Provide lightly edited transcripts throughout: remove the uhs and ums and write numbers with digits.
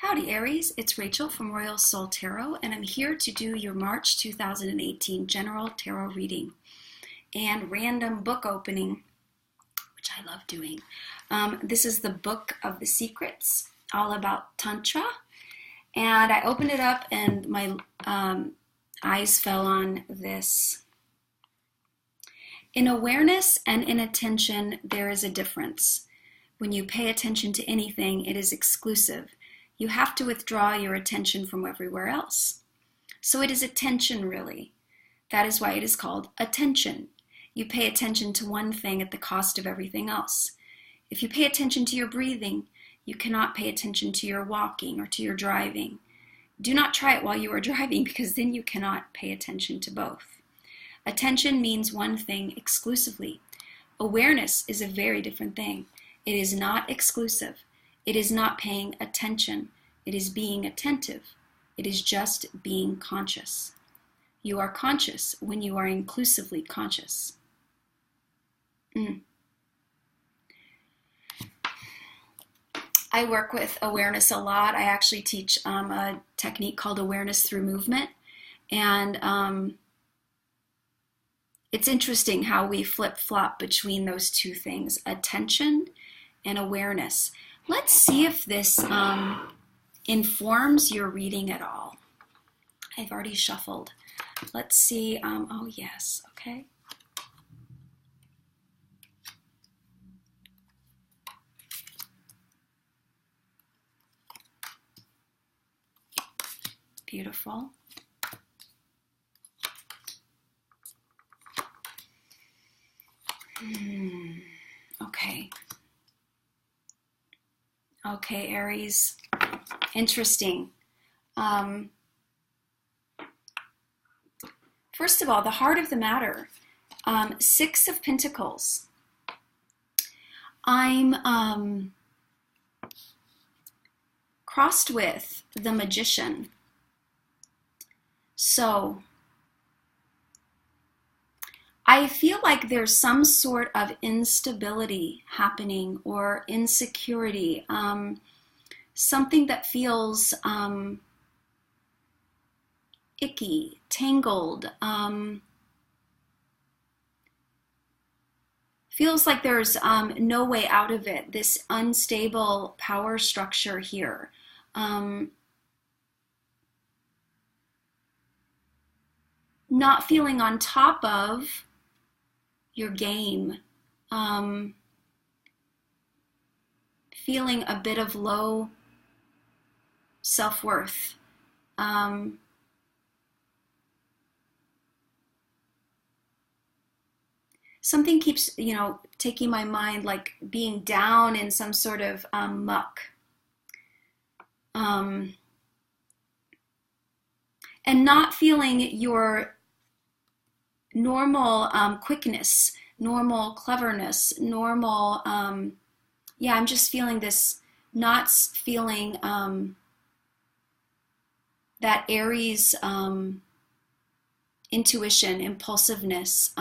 Howdy Aries, it's Rachel from Royal Soul Tarot, and I'm here to do your March 2018 General Tarot reading and random book opening, which I love doing. This is the Book of the Secrets, all about Tantra, and I opened it up and my eyes fell on this. In awareness and in attention, there is a difference. When you pay attention to anything, it is exclusive. You have to withdraw your attention from everywhere else. So it is attention, really. That is why it is called attention. You pay attention to one thing at the cost of everything else. If you pay attention to your breathing, you cannot pay attention to your walking or to your driving. Do not try it while you are driving, because then you cannot pay attention to both. Attention means one thing exclusively. Awareness is a very different thing. It is not exclusive. It is not paying attention. It is being attentive. It is just being conscious. You are conscious when you are inclusively conscious. I work with awareness a lot. I actually teach a technique called awareness through movement. And it's interesting how we flip-flop between those two things, attention and awareness. Let's see if this informs your reading at all. I've already shuffled. Let's see. Oh, yes. Okay. Beautiful. Okay. Okay, Aries. Interesting. First of all, the heart of the matter. Six of Pentacles. I'm crossed with the Magician. So I feel like there's some sort of instability happening or insecurity, something that feels icky, tangled, feels like there's no way out of it, this unstable power structure here. Not feeling on top of your game, feeling a bit of low self-worth, something keeps, taking my mind, like being down in some sort of muck, and not feeling your normal quickness, normal cleverness, normal, I'm just feeling this, not feeling that Aries intuition, impulsiveness.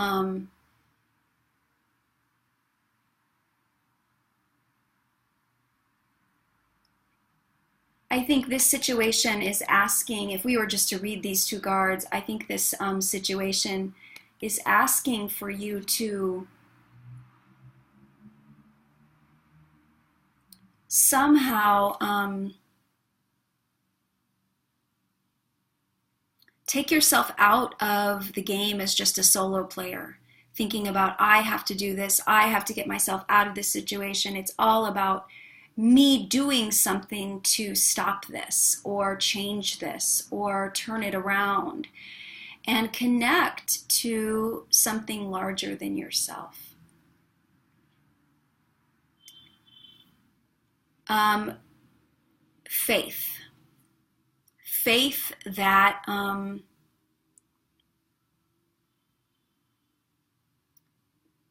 I think this situation is asking, if we were just to read these two cards, I think this situation is asking for you to somehow take yourself out of the game as just a solo player, thinking about, I have to do this, I have to get myself out of this situation. It's all about me doing something to stop this or change this or turn it around, and connect to something larger than yourself. Faith. Faith that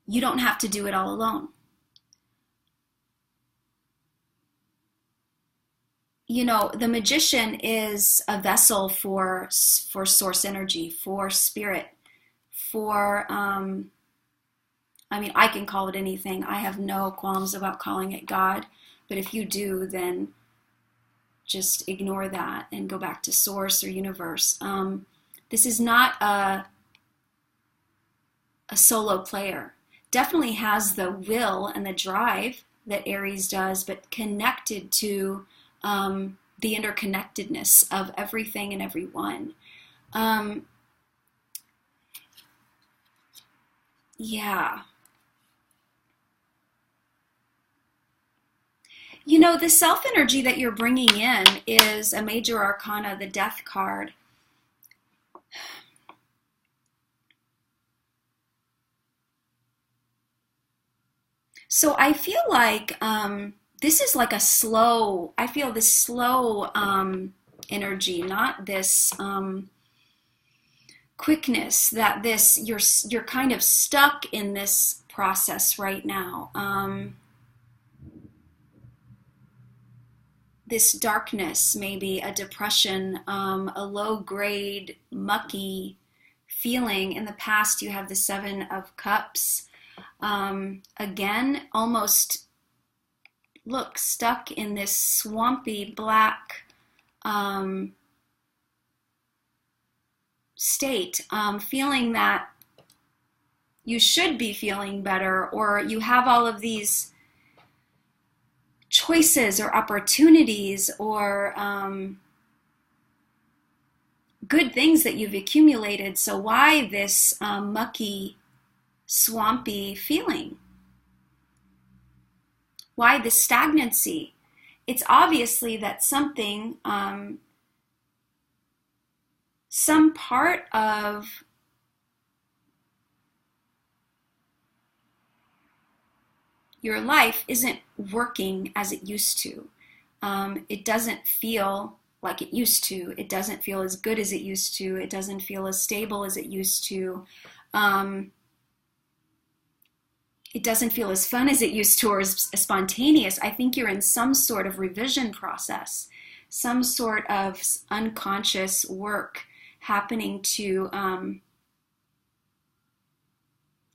you don't have to do it all alone. The Magician is a vessel for source energy, for spirit, for, I can call it anything. I have no qualms about calling it God, but if you do, then just ignore that and go back to source or universe. This is not a solo player. Definitely has the will and the drive that Aries does, but connected to the interconnectedness of everything and everyone. Yeah. You know, the self energy that you're bringing in is a major arcana, the Death card. So I feel like this is like a slow, I feel this slow energy, not this quickness, that this, you're kind of stuck in this process right now. This darkness, maybe a depression, a low grade, mucky feeling. In the past, you have the Seven of Cups. Again, almost look stuck in this swampy black state, feeling that you should be feeling better, or you have all of these choices or opportunities or good things that you've accumulated. So why this mucky, swampy feeling? Why the stagnancy? It's obviously that something, some part of your life isn't working as it used to. It doesn't feel like it used to. It doesn't feel as good as it used to. It doesn't feel as stable as it used to. It doesn't feel as fun as it used to, or as spontaneous. I think you're in some sort of revision process, some sort of unconscious work happening to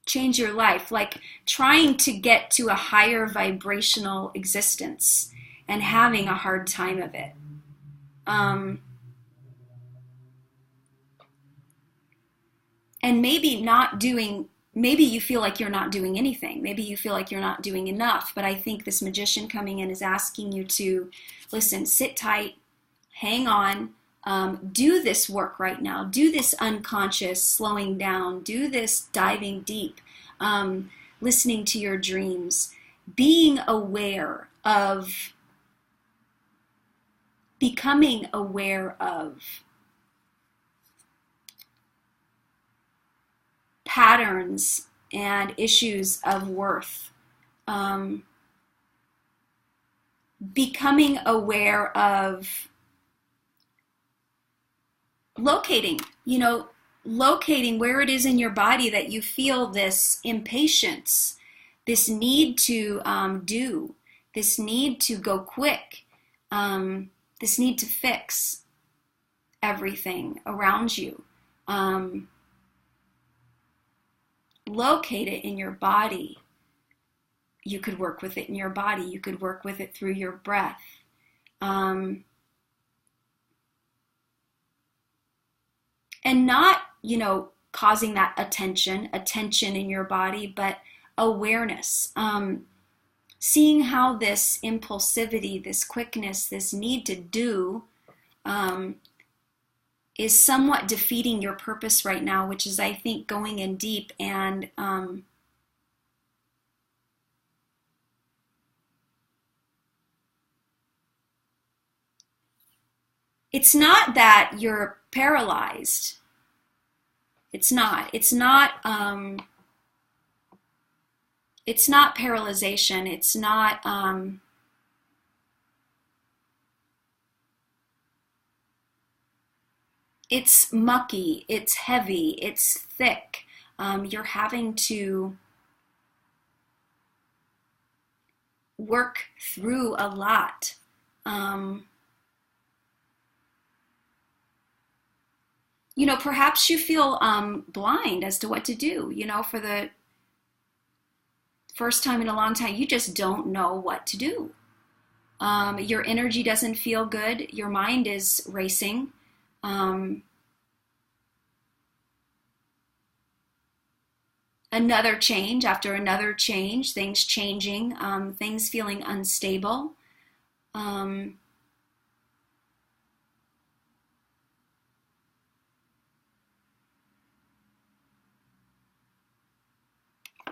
change your life, like trying to get to a higher vibrational existence and having a hard time of it. And maybe not doing, maybe you feel like you're not doing anything. Maybe you feel like you're not doing enough. But I think this magician coming in is asking you to listen, sit tight, hang on, do this work right now. Do this unconscious slowing down. Do this diving deep, listening to your dreams, being aware of, becoming aware of patterns and issues of worth, becoming aware of locating, locating where it is in your body that you feel this impatience, this need to do, this need to go quick, this need to fix everything around you. Locate it in your body. You could work with it in your body. You could work with it through your breath. And not, causing that attention in your body, but awareness. Seeing how this impulsivity, this quickness, this need to do is somewhat defeating your purpose right now, which is, I think, going in deep and it's not that you're paralyzed. It's not paralyzation. It's not it's mucky, it's heavy, it's thick. You're having to work through a lot. Perhaps you feel blind as to what to do. For the first time in a long time, you just don't know what to do. Your energy doesn't feel good. Your mind is racing. Another change after another change, things changing, things feeling unstable. Um,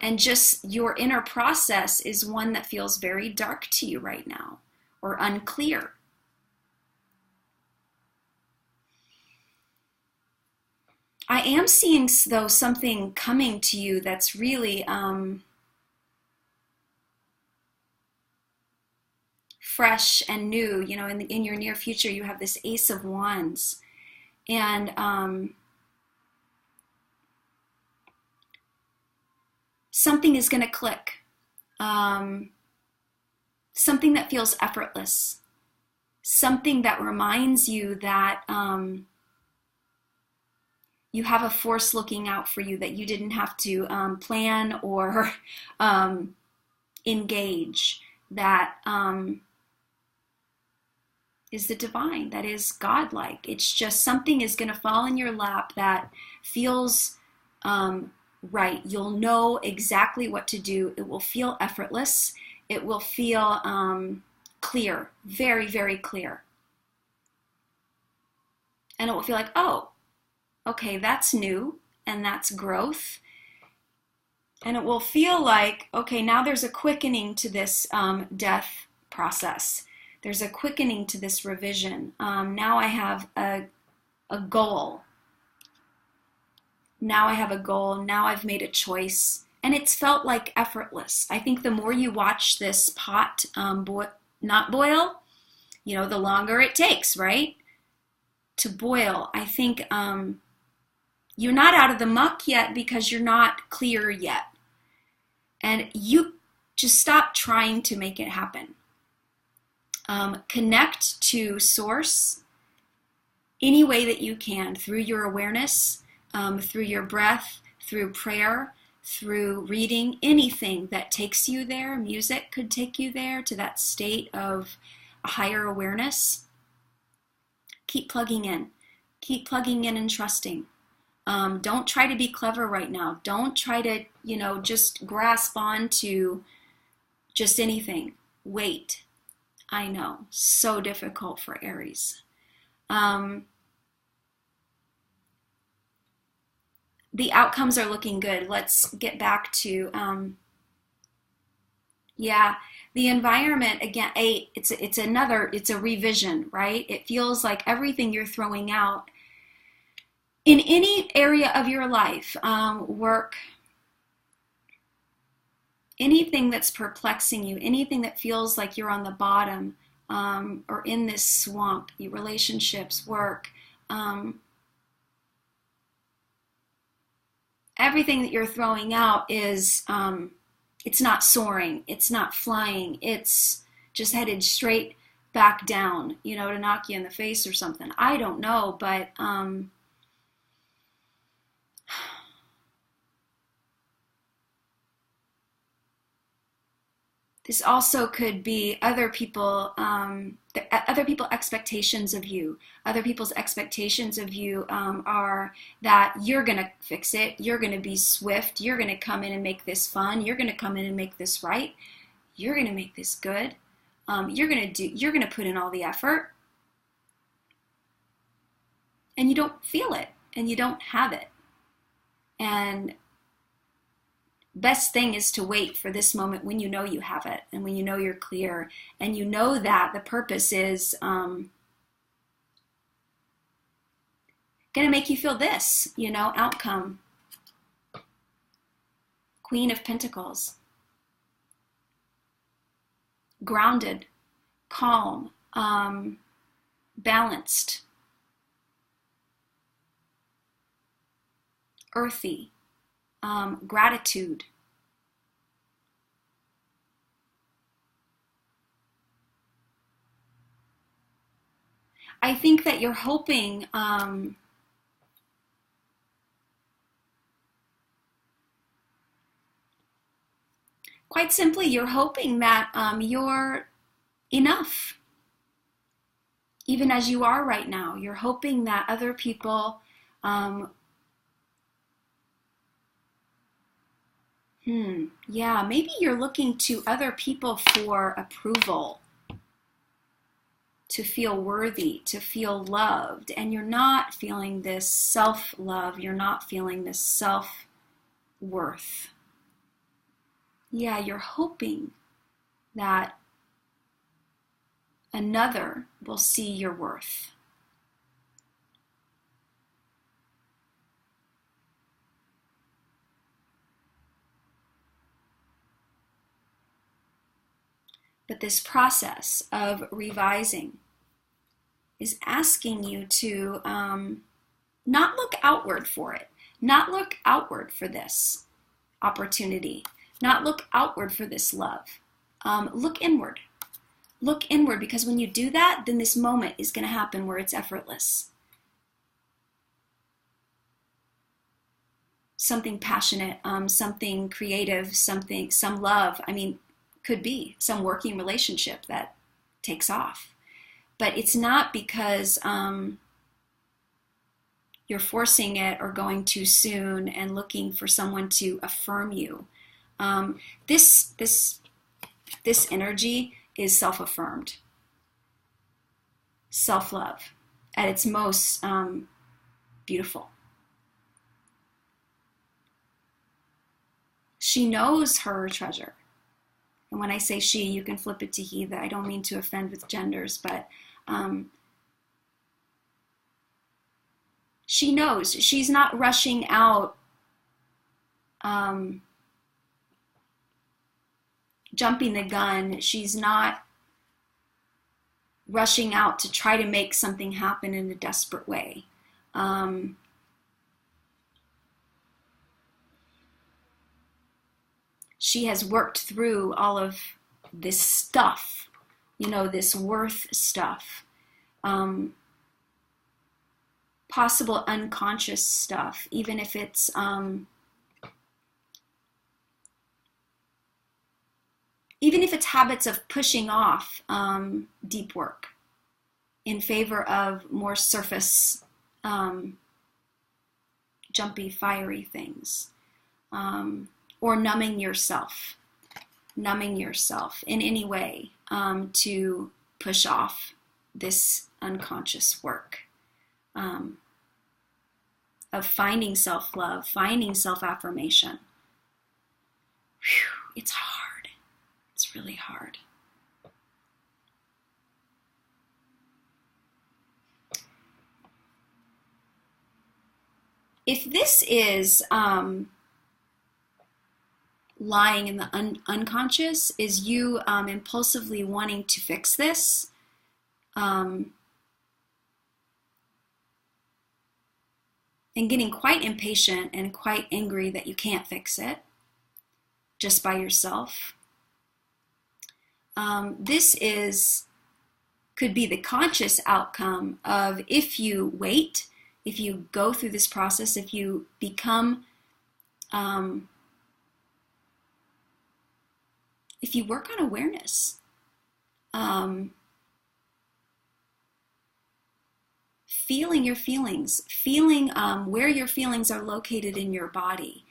and just your inner process is one that feels very dark to you right now or unclear. I am seeing, though, something coming to you that's really fresh and new. You know, in your near future, you have this Ace of Wands. And something is going to click. Something that feels effortless. Something that reminds you that you have a force looking out for you, that you didn't have to plan or engage, that is the divine, that is godlike. It's just something is going to fall in your lap that feels right. You'll know exactly what to do. It will feel effortless. It will feel clear, very, very clear. And it will feel like, oh, okay, that's new and that's growth. And it will feel like, okay, now there's a quickening to this death process. There's a quickening to this revision. Now I have a goal. Now I have a goal. Now I've made a choice. And it's felt like effortless. I think the more you watch this pot not boil, you know, the longer it takes, right, to boil. I think you're not out of the muck yet because you're not clear yet. And you just stop trying to make it happen. Connect to source any way that you can, through your awareness, through your breath, through prayer, through reading, anything that takes you there. Music could take you there to that state of a higher awareness. Keep plugging in. Keep plugging in and trusting. Don't try to be clever right now. Don't try to, you know, just grasp onto just anything. Wait. I know, so difficult for Aries. The outcomes are looking good. Let's get back to, the environment again. It's a revision, right? It feels like everything you're throwing out in any area of your life, work, anything that's perplexing you, anything that feels like you're on the bottom, or in this swamp, your relationships, work, everything that you're throwing out is, it's not soaring, it's not flying, it's just headed straight back down, you know, to knock you in the face or something. I don't know, but this also could be other people expectations of you. Other people's expectations of you are that you're going to fix it. You're going to be swift. You're going to come in and make this fun. You're going to come in and make this right. You're going to make this good. You're going to put in all the effort. And you don't feel it, and you don't have it. And best thing is to wait for this moment when you know you have it, and when you know you're clear, and you know that the purpose is going to make you feel this, you know, outcome. Queen of Pentacles. Grounded, calm, balanced, earthy. Gratitude. I think that you're hoping, quite simply, you're hoping that your enough. Even as you are right now, you're hoping that other people yeah, maybe you're looking to other people for approval, to feel worthy, to feel loved, and you're not feeling this self-love, you're not feeling this self-worth. Yeah, you're hoping that another will see your worth. But this process of revising is asking you to not look outward for it, not look outward for this opportunity, not look outward for this love. Look inward. Look inward, because when you do that, then this moment is going to happen where it's effortless. Something passionate, something creative, some love. I mean, could be some working relationship that takes off. But it's not because you're forcing it or going too soon and looking for someone to affirm you. This energy is self-affirmed, self-love at its most beautiful. She knows her treasure. And when I say she, you can flip it to he. That I don't mean to offend with genders, but she knows. She's not rushing out, jumping the gun. She's not rushing out to try to make something happen in a desperate way. She has worked through all of this stuff, this worth stuff, possible unconscious stuff, even if it's habits of pushing off deep work in favor of more surface, jumpy, fiery things. Or numbing yourself in any way to push off this unconscious work of finding self-love, finding self-affirmation. It's hard. It's really hard. If this is lying in the unconscious, is you impulsively wanting to fix this, and getting quite impatient and quite angry that you can't fix it just by yourself. This could be the conscious outcome of, if you wait, if you go through this process, if you become if you work on awareness, feeling your feelings, feeling where your feelings are located in your body,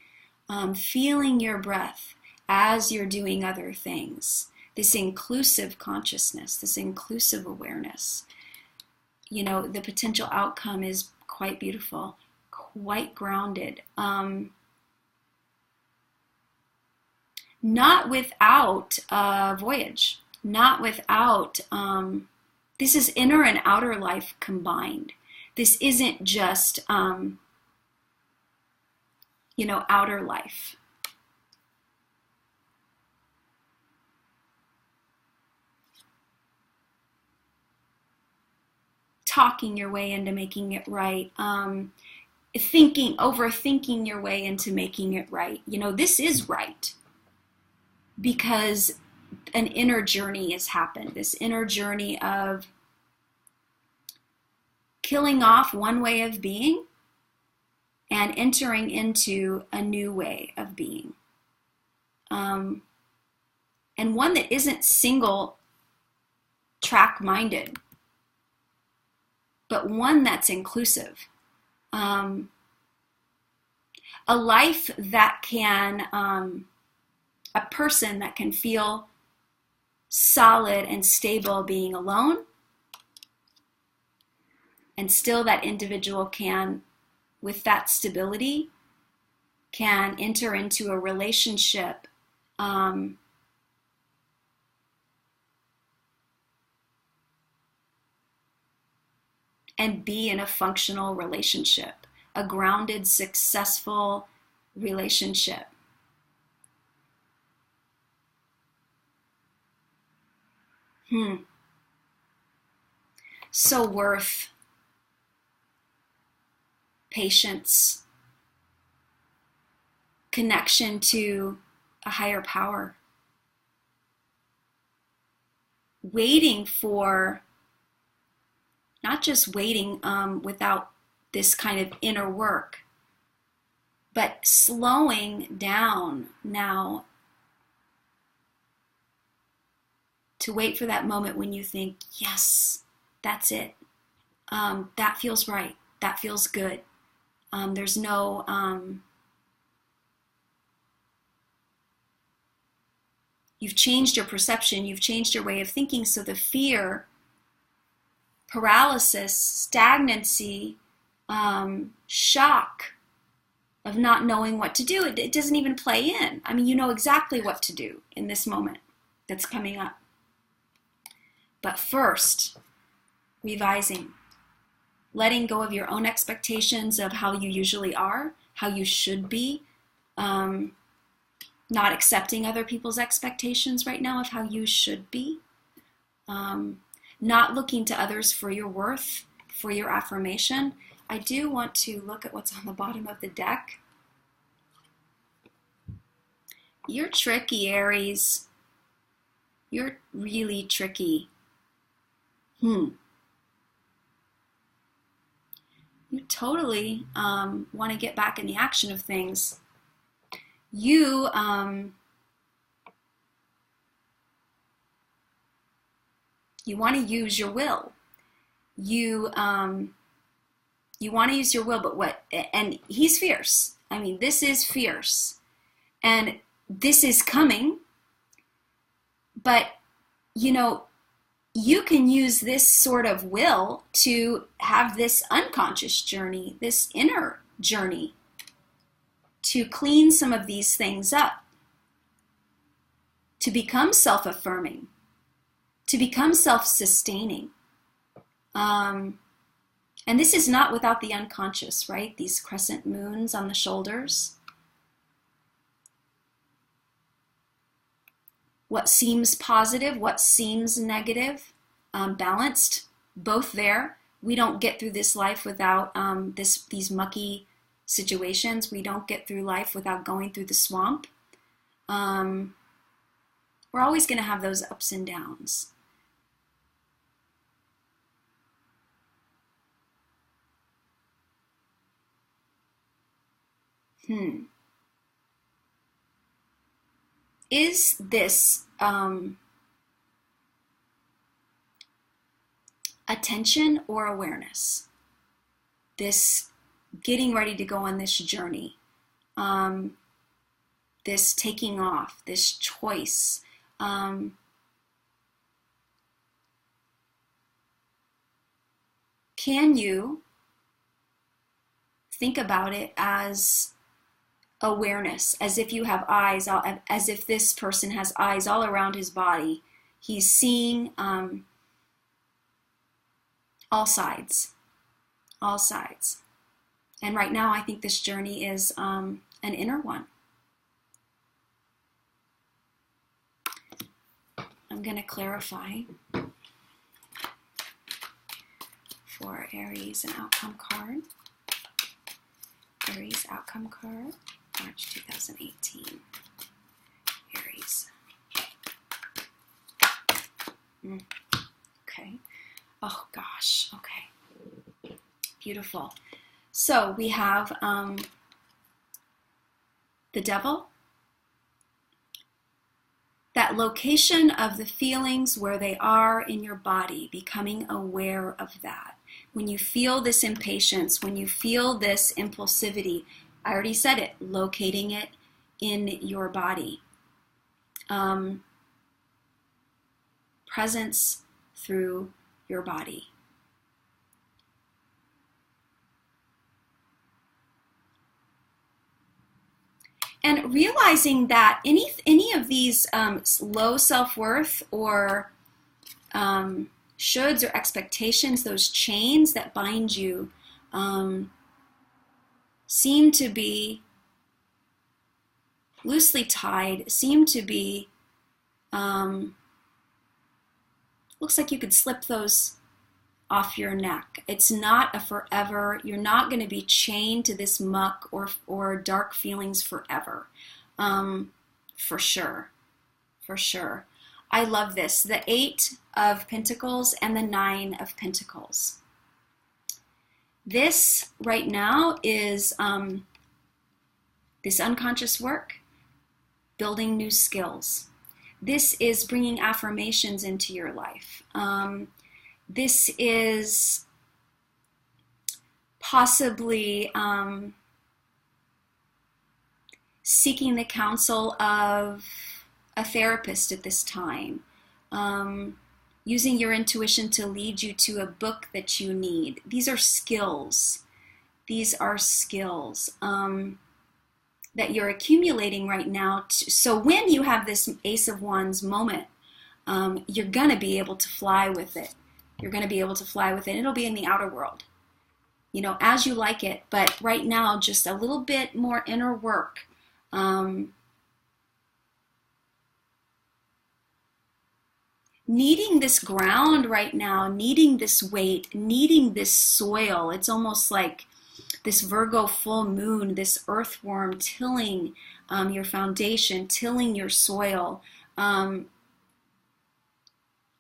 feeling your breath as you're doing other things, this inclusive consciousness, this inclusive awareness, the potential outcome is quite beautiful, quite grounded. Not without voyage, not without, this is inner and outer life combined. This isn't just, outer life. Talking your way into making it right, overthinking your way into making it right. This is right. Because an inner journey has happened, this inner journey of killing off one way of being and entering into a new way of being. And one that isn't single track-minded, but one that's inclusive. A life that can, a person that can feel solid and stable being alone, and still that individual can, with that stability, can enter into a relationship and be in a functional relationship, a grounded, successful relationship. So worth, patience, connection to a higher power, waiting for, not just waiting without this kind of inner work, but slowing down now to wait for that moment when you think, yes, that's it. That feels right. That feels good. There's no, you've changed your perception, you've changed your way of thinking, so the fear, paralysis, stagnancy, shock of not knowing what to do, it doesn't even play in. I mean, you know exactly what to do in this moment that's coming up. But first, revising, letting go of your own expectations of how you usually are, how you should be, not accepting other people's expectations right now of how you should be, not looking to others for your worth, for your affirmation. I do want to look at what's on the bottom of the deck. You're tricky, Aries. You're really tricky. You totally want to get back in the action of things. You want to use your will. You want to use your will, but what? And he's fierce. I mean, this is fierce, and this is coming. But you know, you can use this sort of will to have this unconscious journey, this inner journey, to clean some of these things up, to become self-affirming, to become self-sustaining. And this is not without the unconscious, right? These crescent moons on the shoulders. What seems positive, what seems negative, balanced, both there. We don't get through this life without these mucky situations. We don't get through life without going through the swamp. We're always going to have those ups and downs. Is this attention or awareness? This getting ready to go on this journey, this taking off, this choice. Can you think about it as awareness, as if you have eyes, as if this person has eyes all around his body? He's seeing all sides. And right now I think this journey is an inner one. I'm going to clarify for Aries an outcome card. Aries outcome card, March 2018. Aries. Okay. Oh gosh. Okay. Beautiful. So we have the devil. That that location of the feelings where they are in your body, becoming aware of that. When you feel this impatience, when you feel this impulsivity, I already said it, locating it in your body. Presence through your body. And realizing that any of these low self-worth or shoulds or expectations, those chains that bind you, seem to be loosely tied, seem to be, looks like you could slip those off your neck. It's not a forever. You're not going to be chained to this muck or dark feelings forever. For sure. For sure. I love this. The 8 of Pentacles and the 9 of Pentacles. This right now is this unconscious work, building new skills. This is bringing affirmations into your life. This is possibly seeking the counsel of a therapist at this time, using your intuition to lead you to a book that you need. These are skills. These are skills that you're accumulating right now. So when you have this Ace of Wands moment, you're going to be able to fly with it. You're going to be able to fly with it. It'll be in the outer world, you know, as you like it. But right now, just a little bit more inner work. Needing this ground right now, needing this weight, needing this soil. It's almost like this Virgo full moon, this earthworm tilling your foundation, tilling your soil,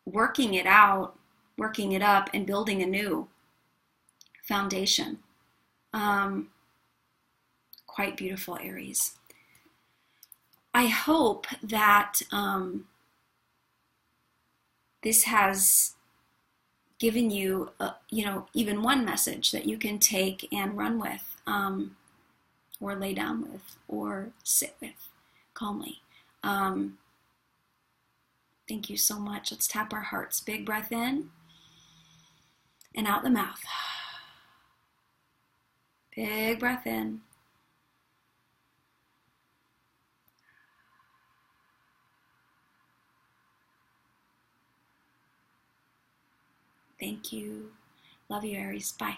working it out, working it up, and building a new foundation. Quite beautiful, Aries. I hope that this has given you, you know, even one message that you can take and run with, or lay down with, or sit with calmly. Thank you so much. Let's tap our hearts. Big breath in and out the mouth. Big breath in. Thank you. Love you, Aries. Bye.